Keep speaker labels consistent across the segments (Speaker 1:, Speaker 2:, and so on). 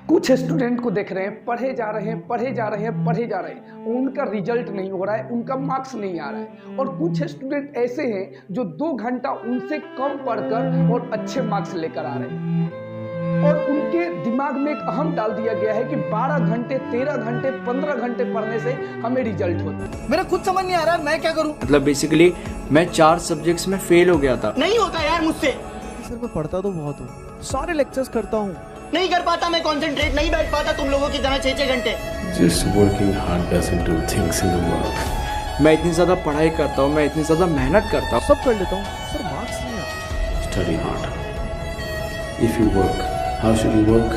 Speaker 1: कुछ स्टूडेंट को देख रहे हैं, पढ़े जा रहे हैं, पढ़े जा रहे हैं, पढ़े जा रहे हैं, उनका रिजल्ट नहीं हो रहा है, उनका मार्क्स नहीं आ रहा है। और कुछ स्टूडेंट ऐसे हैं जो 2 घंटा उनसे कम पढ़कर और अच्छे मार्क्स लेकर आ रहे हैं। और उनके दिमाग में एक अहम डाल दिया गया है कि 12 घंटे, 13 घंटे, 15 घंटे पढ़ने से हमें रिजल्ट होता है।
Speaker 2: मेरा खुद समझ नहीं आ रहा मैं क्या करूं।
Speaker 3: मतलब बेसिकली मैं 4 सब्जेक्ट्स में फेल हो गया था।
Speaker 2: नहीं होता यार मुझसे।
Speaker 4: सर मैं पढ़ता तो बहुत हूँ, सारे लेक्चर्स करता हूँ,
Speaker 2: नहीं कर पाता, मैं कंसंट्रेट नहीं बैठ पाता तुम लोगों की तरह 6-6 घंटे।
Speaker 5: Just working hard doesn't do things in the world.
Speaker 3: मैं इतनी ज्यादा पढ़ाई करता हूँ, मैं इतनी ज्यादा मेहनत करता हूँ,
Speaker 4: सब कर लेता हूँ, सर मार्क्स नहीं आता।
Speaker 5: Study hard. If you work, how should you work?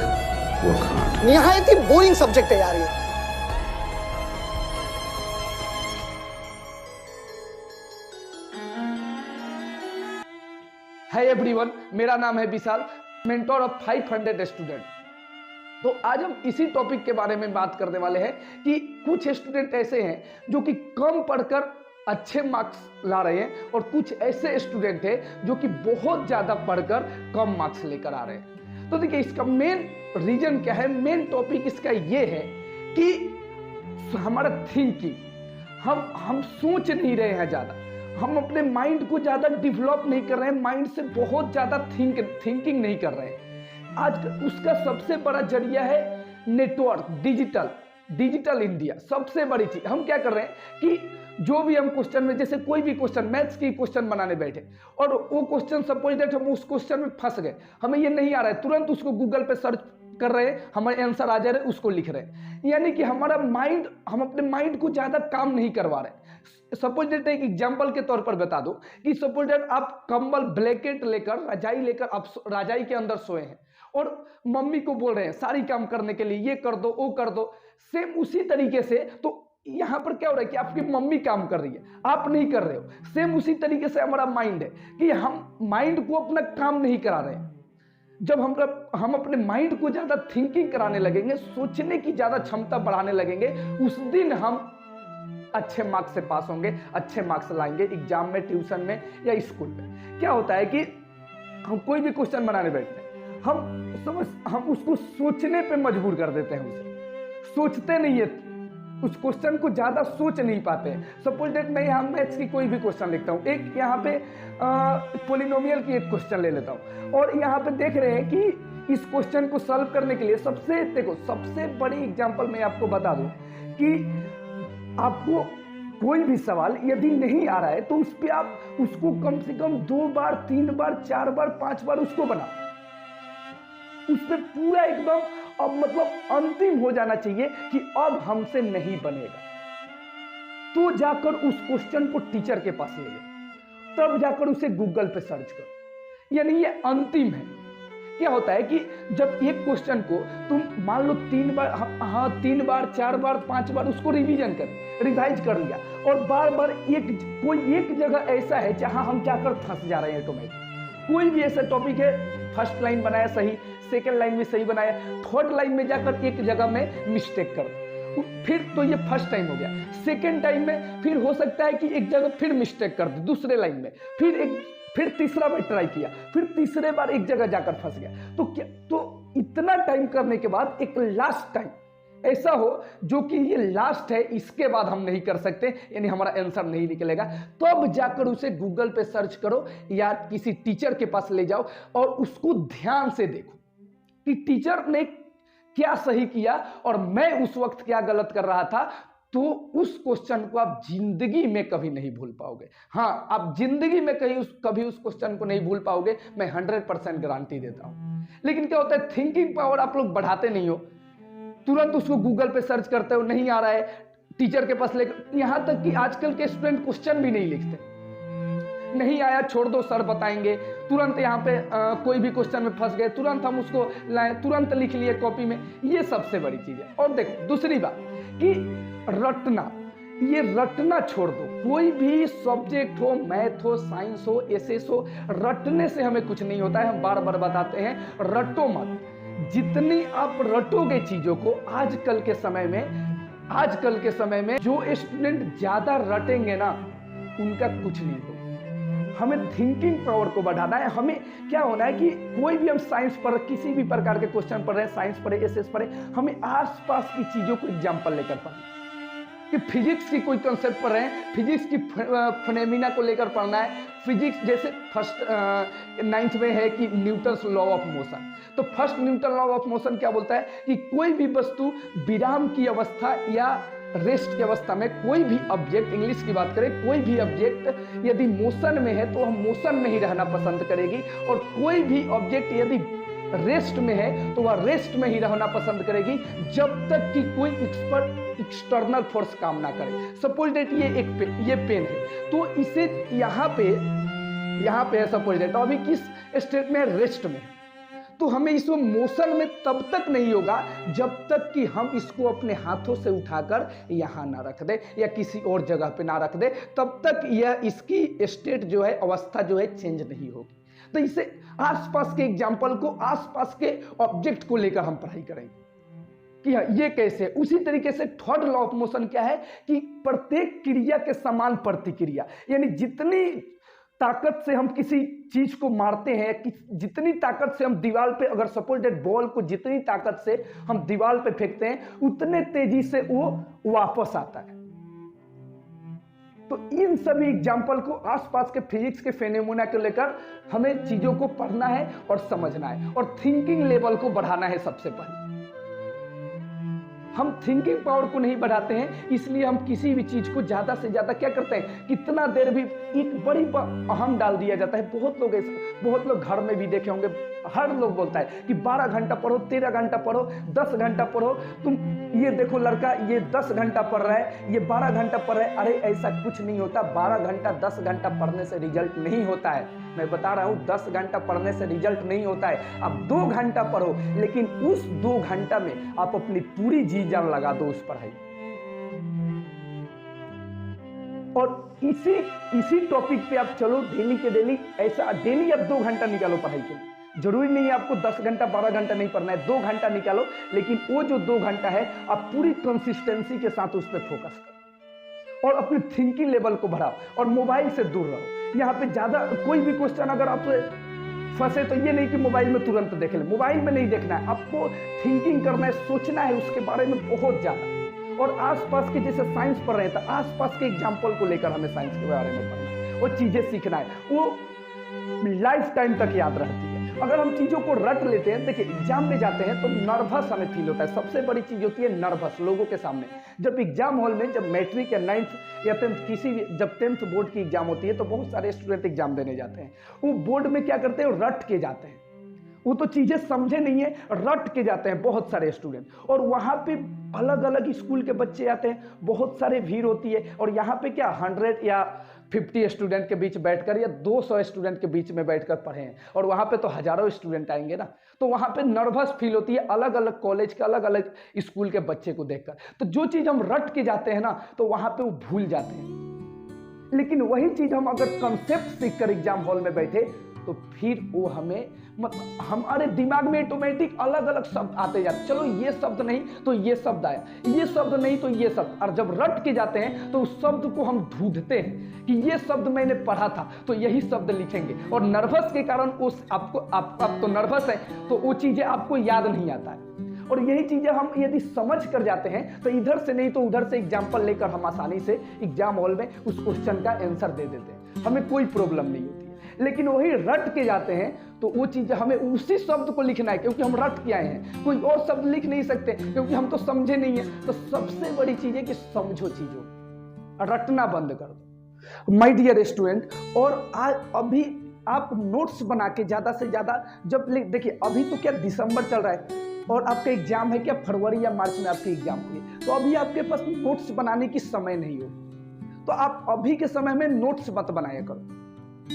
Speaker 5: Work hard.
Speaker 2: निहायत ही बोरिंग सब्जेक्ट है यार ये।
Speaker 1: हाय एवरीवन, मेरा नाम है विशाल, मेंटोर ऑफ 500 स्टूडेंट। तो आज हम इसी टॉपिक के बारे में बात करने वाले हैं कि कुछ स्टूडेंट ऐसे हैं जो कि कम पढ़कर अच्छे मार्क्स ला रहे हैं और कुछ ऐसे स्टूडेंट हैं जो कि बहुत ज़्यादा पढ़कर कम मार्क्स लेकर आ रहे हैं। तो देखिए, इसका मेन रीजन क्या है, मेन टॉपिक इसका ये है कि हमारा थिंकिंग, हम सोच नहीं रहे हैं ज़्यादा, हम अपने माइंड को ज़्यादा डेवलप नहीं कर रहे हैं, माइंड से बहुत ज़्यादा थिंकिंग नहीं कर रहे हैं। आज उसका सबसे बड़ा जरिया है नेटवर्क, डिजिटल इंडिया। सबसे बड़ी चीज हम क्या कर रहे हैं कि जो भी हम क्वेश्चन में, जैसे कोई भी क्वेश्चन, मैथ्स की क्वेश्चन बनाने बैठे और वो क्वेश्चन सपोज दैट हम उस क्वेश्चन में फंस गए, हमें ये नहीं आ रहा है, तुरंत उसको गूगल पे सर्च कर रहे हैं, हमारे आंसर आ जा रहे हैं, उसको लिख रहे हैं। यानी कि हमारा माइंड, हम अपने माइंड को ज्यादा काम नहीं करवा रहे। सपोज दैट एक एग्जांपल के तौर पर बता दो कि सपोज दैट आप कंबल, ब्लैंकेट लेकर, रजाई लेकर आप रजाई के अंदर सोए हैं और मम्मी को बोल रहे हैं सारी काम करने के लिए, ये कर दो, वो कर दो। सेम उसी तरीके से तो यहां पर क्या हो रहा है कि आपकी मम्मी काम कर रही है, आप नहीं कर रहे हो। सेम उसी तरीके से हमारा माइंड है कि हम माइंड को अपना काम नहीं करा रहे हैं। जब हम अपने माइंड को ज्यादा थिंकिंग कराने लगेंगे, सोचने की ज्यादा क्षमता बढ़ाने लगेंगे, उस दिन हम अच्छे मार्क्स से पास होंगे, अच्छे मार्क्स लाएंगे एग्जाम में, ट्यूशन में या स्कूल में। क्या होता है कि हम कोई भी क्वेश्चन बनाने बैठते हैं, हम उसको सोचने पे मजबूर कर देते हैं, उसे सोचते नहीं है, उस क्वेश्चन को ज्यादा सोच नहीं पाते हैं। सपोज दैट मैं यहाँ मैथ्स की कोई भी क्वेश्चन लिखता हूँ, एक यहाँ पे पॉलिनोमियल की एक क्वेश्चन ले लेता हूँ और यहाँ पे देख रहे हैं कि इस क्वेश्चन को सॉल्व करने के लिए सबसे बड़ी एग्जांपल मैं आपको बता दूं कि आपको कोई भी सवाल यदि नहीं आ रहा है तो उस पर आप उसको कम से कम 2 बार, 3 बार, 4 बार, 5 बार उसको बनाओ। उस पर पूरा एकदम अब मतलब अंतिम हो जाना चाहिए कि अब हमसे नहीं बनेगा, तो जाकर उस क्वेश्चन को टीचर के पास ले जाओ, तब जाकर उसे गूगल पे सर्च करो। यानी ये अंतिम है। क्या होता है कि जब एक क्वेश्चन को तुम मान लो 3 बार, 3 बार, 4 बार, 5 बार उसको रिवाइज कर लिया और बार बार कोई एक जगह ऐसा है जहां हम जाकर फंस जा रहे हैं ऑटोमेटिक। कोई भी ऐसा टॉपिक है, फर्स्ट लाइन बनाया सही, सेकंड लाइन में सही बनाया, थर्ड लाइन में जाकर एक जगह में मिस्टेक कर, फिर तो ये फर्स्ट टाइम हो गया। सेकंड टाइम में फिर हो सकता है कि एक जगह फिर मिस्टेक कर दे, दूसरे लाइन में फिर तीसरा बार ट्राई किया, फिर तीसरे बार एक जगह जाकर फंस गया। तो इतना टाइम करने के बाद एक लास्ट टाइम ऐसा हो जो कि ये लास्ट है, इसके बाद हम नहीं कर सकते, यानी हमारा आंसर नहीं निकलेगा, तब जाकर उसे गूगल पे सर्च करो या किसी टीचर के पास ले जाओ और उसको ध्यान से देखो कि टीचर ने क्या सही किया और मैं उस वक्त क्या गलत कर रहा था। तो उस क्वेश्चन को आप जिंदगी में कभी नहीं भूल पाओगे। हाँ, आप जिंदगी में कभी उस क्वेश्चन को नहीं भूल पाओगे, मैं 100% गारंटी देता हूं। लेकिन क्या होता है, थिंकिंग पावर आप लोग बढ़ाते नहीं हो, तुरंत उसको गूगल पे सर्च करते हो, नहीं आ रहा है, टीचर के पास लेकर, यहां तक कि आजकल के स्टूडेंट क्वेश्चन भी नहीं लिखते, नहीं आया छोड़ दो, सर बताएंगे। तुरंत यहाँ पे कोई भी क्वेश्चन में फंस गए, तुरंत हम उसको लाए, तुरंत लिख लिए कॉपी में। ये सबसे बड़ी चीज है। और देखो दूसरी बात कि रटना छोड़ दो। कोई भी सब्जेक्ट हो, मैथ हो, साइंस हो, एसएस हो, रटने से हमें कुछ नहीं होता है। हम बार बार बताते हैं, रटो मत। जितनी आप रटोगे चीजों को, आजकल के समय में जो स्टूडेंट ज्यादा रटेंगे ना, उनका कुछ नहीं होगा। हमें थिंकिंग पावर को बढ़ाना है। हमें क्या होना है कि कोई भी हम साइंस पर किसी भी प्रकार के क्वेश्चन पढ़ रहे हैं, साइंस पढ़े, एसएस पढ़े, हमें आसपास की चीजों को एग्जाम्पल लेकर पढ़ना है। कि फिजिक्स की कोई कंसेप्ट पढ़ रहे हैं, फिजिक्स की फिनोमेना को लेकर पढ़ना है। फिजिक्स जैसे फर्स्ट 9th में है कि न्यूटन्स लॉ ऑफ मोशन, तो first Newton law of motion क्या बोलता है कि कोई भी वस्तु विराम की अवस्था या रेस्ट की अवस्था में, कोई भी ऑब्जेक्ट, इंग्लिश की बात करें, कोई भी ऑब्जेक्ट यदि मोशन में है तो वह मोशन में ही रहना पसंद करेगी, और कोई भी ऑब्जेक्ट यदि रेस्ट में है तो वह रेस्ट में ही रहना पसंद करेगी जब तक कि कोई एक्सटर्नल फोर्स काम ना करे। सपोज डेट ये पेन है, तो इसे यहाँ पे है सपोज डेट, अभी किस स्टेट में, रेस्ट में, तो हमें इसको मोशन में तब तक नहीं होगा जब तक कि हम इसको अपने हाथों से उठाकर यहाँ ना रख दे या किसी और जगह पे ना रख दे, तब तक यह इसकी स्टेट जो है, अवस्था जो है, चेंज नहीं होगी। तो इसे आसपास के एग्जाम्पल को, आसपास के ऑब्जेक्ट को लेकर हम पढ़ाई करेंगे कि हाँ ये कैसे। उसी तरीके से थर्ड लॉ ऑफ मोशन क्या है कि प्रत्येक क्रिया के समान प्रतिक्रिया, यानी जितनी ताकत से हम किसी चीज को मारते हैं, जितनी ताकत से हम दीवार पे, अगर सपोज दैट बॉल को जितनी ताकत से हम दीवार पे फेंकते हैं, उतने तेजी से वो वापस आता है। तो इन सभी एग्जाम्पल को, आसपास के फिजिक्स के फेनोमेना को लेकर हमें चीजों को पढ़ना है और समझना है, और थिंकिंग लेवल को बढ़ाना है। सबसे पहले हम थिंकिंग पावर को नहीं बढ़ाते हैं, इसलिए हम किसी भी चीज को ज्यादा से ज्यादा क्या करते हैं, कितना देर भी एक बड़ी अहम डाल दिया जाता है। बहुत लोग घर में भी देखे होंगे, हर लोग बोलता है कि 12 घंटा पढ़ो, 13 घंटा पढ़ो, 10 घंटा पढ़ो। तुम ये देखो लड़का ये 10 घंटा पढ़ रहा है, ये 12 घंटा पढ़ रहा है। अरे ऐसा कुछ नहीं होता। 12 घंटा 10 घंटा पढ़ने से रिजल्ट नहीं होता है। मैं बता रहा हूँ 10 घंटा पढ़ने से रिजल्ट नहीं होता है। आप 2 घंटा पढ़ो, लेकिन उस 2 घंटा में आप अपनी पूरी जी जान लगा दो उस पढ़ाई। और इसी टॉपिक पे आप चलो डेली के डेली, ऐसा डेली आप 2 घंटा निकालो पढ़ाई के लिए। जरूरी नहीं है आपको 10 घंटा 12 घंटा नहीं पढ़ना है, 2 घंटा निकालो, लेकिन वो जो 2 घंटा है आप पूरी कंसिस्टेंसी के साथ उस पर फोकस करो और अपनी थिंकिंग लेवल को बढ़ाओ और मोबाइल से दूर रहो। यहाँ पे ज्यादा कोई भी क्वेश्चन अगर आप फंसे तो ये नहीं कि मोबाइल में तुरंत देख ले, मोबाइल में नहीं देखना है, आपको थिंकिंग करना है, सोचना है उसके बारे में बहुत ज्यादा। और आसपास के, जैसे साइंस पढ़ रहे हैं तो आसपास के एग्जाम्पल को लेकर हमें साइंस के बारे में पढ़ना है, वो चीजें सीखना है, वो लाइफ टाइम तक याद रहती है। अगर हम चीजों को रट लेते हैं, देखिए एग्जाम में जाते हैं तो नर्वस हमें फील होता है। सबसे बड़ी चीज होती है नर्वस लोगों के सामने। जब एग्जाम हॉल में, जब मैट्रिक या 9th या 10th, किसी भी, जब 10th बोर्ड की एग्जाम होती है तो बहुत सारे स्टूडेंट एग्जाम देने जाते हैं। वो बोर्ड में क्या करते हैं, रट के जाते हैं, वो तो चीजें समझे नहीं है, रट के जाते हैं बहुत सारे स्टूडेंट। और वहां पे अलग अलग स्कूल के बच्चे आते हैं, बहुत सारे भीड़ होती है, और यहाँ पे क्या 100 या 50 स्टूडेंट के बीच बैठकर या 200 स्टूडेंट के बीच में बैठकर पढ़े हैं, और वहां पे तो हजारों स्टूडेंट आएंगे ना, तो वहां पे नर्वस फील होती है अलग अलग कॉलेज के, अलग अलग स्कूल के बच्चे को देखकर। तो जो चीज हम रट के जाते हैं ना, तो वहां पे वो भूल जाते हैं। लेकिन वही चीज हम अगर कंसेप्ट सीखकर एग्जाम हॉल में बैठे तो फिर वो हमारे दिमाग में ऑटोमेटिक अलग अलग शब्द आते जाते। चलो ये शब्द नहीं तो ये शब्द आया, ये शब्द नहीं तो ये शब्द। और जब रट के जाते हैं तो उस शब्द को हम ढूंढते हैं कि ये शब्द मैंने पढ़ा था तो यही शब्द लिखेंगे। और नर्वस के कारण उस आप तो नर्वस है तो वो चीजें आपको याद नहीं आता है। और यही चीजें हम यदि समझ कर जाते हैं तो इधर से नहीं तो उधर से एग्जाम्पल लेकर हम आसानी से एग्जाम हॉल में उस क्वेश्चन का आंसर दे देते हैं, हमें कोई प्रॉब्लम नहीं होती है। लेकिन वही रट के जाते हैं तो वो चीज हमें उसी शब्द को लिखना है, क्योंकि हम रट के आए हैं, कोई और शब्द लिख नहीं सकते क्योंकि हम तो समझे नहीं है। तो सबसे बड़ी चीज है कि समझो चीजों, रटना बंद कर दो माय डियर स्टूडेंट। और आज अभी आप नोट्स बना के ज्यादा से ज्यादा, जब देखिए अभी तो क्या दिसंबर चल रहा है और आपका एग्जाम है क्या फरवरी या मार्च में आपकी एग्जाम होगी, तो अभी आपके पास नोट्स बनाने की समय नहीं होगी। तो आप अभी के समय में नोट्स मत बनाया करो।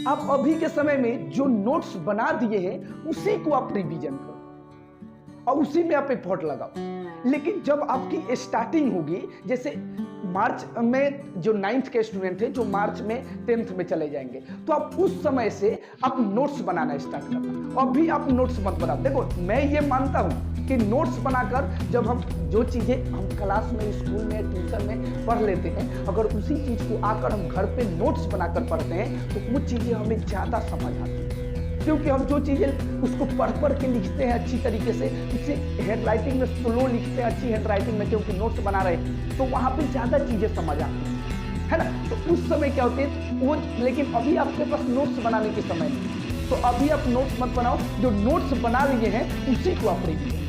Speaker 1: आप अभी के समय में जो नोट्स बना दिए हैं उसी को आप रिवीजन करो। और उसी में आप एफर्ट लगाओ। लेकिन जब आपकी स्टार्टिंग होगी, जैसे मार्च में जो 9th के स्टूडेंट हैं जो मार्च में 10th में चले जाएंगे, तो आप उस समय से आप नोट्स बनाना स्टार्ट करना। अभी आप नोट्स मत बनाओ। देखो मैं ये मानता हूँ कि नोट्स बनाकर जब हम जो चीज़ें हम क्लास में, स्कूल में, ट्यूशन में पढ़ लेते हैं, अगर उसी चीज़ को आकर हम घर पे नोट्स बनाकर पढ़ते हैं तो वो चीज़ें हमें ज़्यादा समझ आती हैं। क्योंकि हम जो चीज़ें उसको पढ़ के लिखते हैं अच्छी तरीके से, उसे हैंड राइटिंग में स्लो लिखते हैं अच्छी हैंड राइटिंग में, क्योंकि नोट्स बना रहे हैं, तो वहाँ पे ज़्यादा चीज़ें समझ आती हैं, है ना। तो उस समय क्या होती है वो, लेकिन अभी आपके पास नोट्स बनाने के समय नहीं, तो अभी आप नोट्स मत बनाओ। जो नोट्स बना लिए हैं उसी को आप रिवीजन।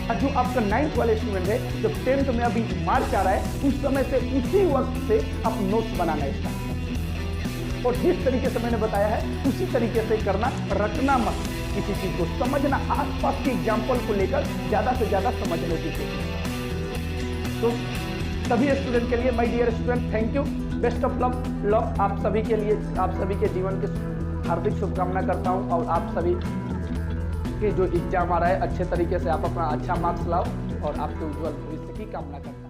Speaker 1: और जो आपका 9th वाले स्टूडेंट है, जब 10th में अभी मार्च आ रहा है, उस समय से उसी वक्त से आप नोट्स बनाना स्टार्ट करें। और जिस तरीके से मैंने बताया है उसी तरीके से करना, रटना मत किसी चीज को, समझना, आसपास के एग्जाम्पल को लेकर ज्यादा से ज्यादा समझने की कोशिश। तो सभी स्टूडेंट के लिए, my dear student, thank you, best of luck आप सभी के लिए, आप सभी के जीवन की हार्दिक शुभकामना करता हूँ। और आप सभी के जो एग्जाम आ रहा है अच्छे तरीके से आप अपना अच्छा मार्क्स लाओ और आपके उज्जवल भविष्य की कामना करता हूँ।